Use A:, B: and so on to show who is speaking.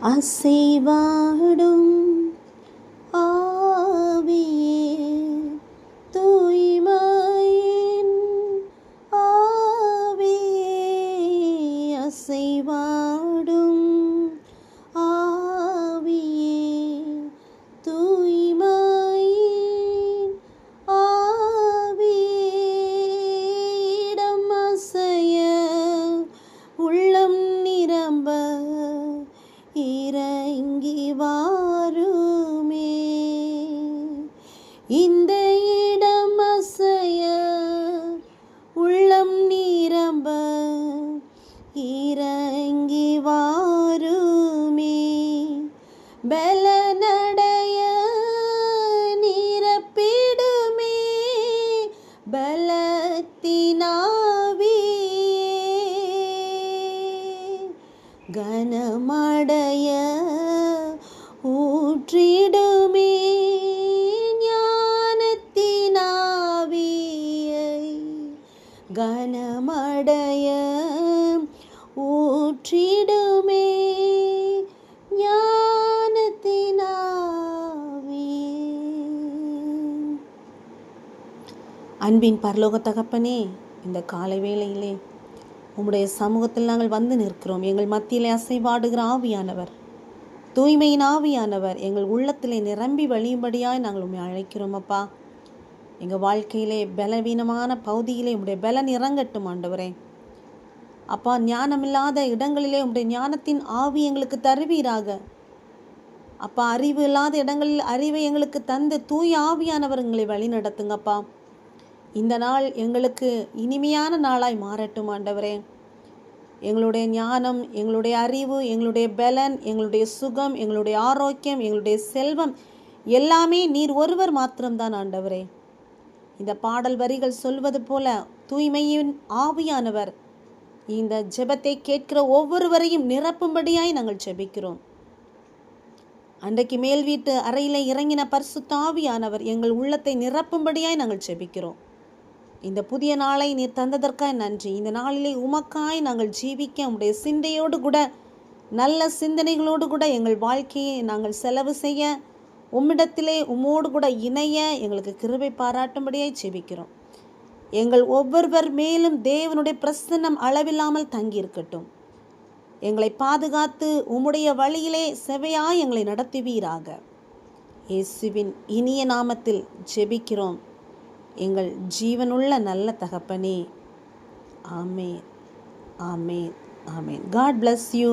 A: அசைவாடும் ஆவியே, தூய்மையின் ஆவியே, அசைவாடும் ஆவியே, தூய்மையின் ஆவியே, இடம் அசைய உள்ளம் நிரம்ப இறங்கி வாருமே. இந்த இடம் அசைய உள்ளம் நிரம்ப இறங்கி வாருமே. பலனடைய நிரப்பிடுமே பலத்தினாவியே, கனமடைய ஊற்றிடுமே ஞானத்தினாவியை, கனமடைய ஊற்றிடுமே ஞானத்தினாவியை. அன்பின் பரலோக தகப்பனே, இந்த காலை வேளையிலே உம்முடைய சமூகத்தில் நாங்கள் வந்து நிற்கிறோம். எங்கள் மத்தியிலே அசைவாடுகிற ஆவியானவர், தூய்மையின் ஆவியானவர் எங்கள் உள்ளத்திலே நிரம்பி வழியும்படியாய் நாங்கள் உம்மை அழைக்கிறோம். அப்பா, எங்கள் வாழ்க்கையிலே பலவீனமான பகுதியிலே உம்முடைய பலன் இறங்கட்டும் ஆண்டவரே. அப்பா, ஞானமில்லாத இடங்களிலே உம்முடைய ஞானத்தின் ஆவி எங்களுக்கு தருவீராக. அப்பா, அறிவு இல்லாத இடங்களில் அறிவை எங்களுக்கு தந்து தூய ஆவியானவர் எங்களை வழி நடத்துங்கப்பா. இந்த நாள் எங்களுக்கு இனிமையான நாளாய் மாறட்டும் ஆண்டவரே. எங்களுடைய ஞானம், எங்களுடைய அறிவு, எங்களுடைய பலன், எங்களுடைய சுகம், எங்களுடைய ஆரோக்கியம், எங்களுடைய செல்வம் எல்லாமே நீர் ஒருவர் மாத்திரம்தான் ஆண்டவரே. இந்த பாடல் வரிகள் சொல்வது போல தூய்மையின் ஆவியானவர் இந்த ஜெபத்தை கேட்கிற ஒவ்வொருவரையும் நிரப்பும்படியாய் நாங்கள் ஜெபிக்கிறோம். அன்றைக்கு மேல் வீட்டு அறையிலே இறங்கின பரிசுத்த ஆவியானவர் எங்கள் உள்ளத்தை நிரப்பும்படியாய் நாங்கள் ஜெபிக்கிறோம். இந்த புதிய நாளை நீர் தந்ததற்காய் நன்றி. இந்த நாளிலே உமக்காய் நாங்கள் ஜீவிக்க உம்முடைய சிந்தையோடு கூட, நல்ல சிந்தனைகளோடு கூட எங்கள் வாழ்க்கையை நாங்கள் செலவு செய்ய, உம்மிடத்திலே உம்மோடு கூட இணைய எங்களுக்கு கிருபை பாராட்டும்படியாய் ஜெபிக்கிறோம். எங்கள் ஒவ்வொருவர் மேலும் தேவனுடைய பிரசன்னம் அளவில்லாமல் தங்கியிருக்கட்டும். எங்களை பாதுகாத்து உம்முடைய வழியிலே செவையாய் எங்களை நடத்துவீராக. இயேசுவின் இனிய நாமத்தில் ஜெபிக்கிறோம் எங்கள் ஜீவனுள்ள நல்ல தகப்பனே. ஆமென், ஆமென், ஆமென். God bless you.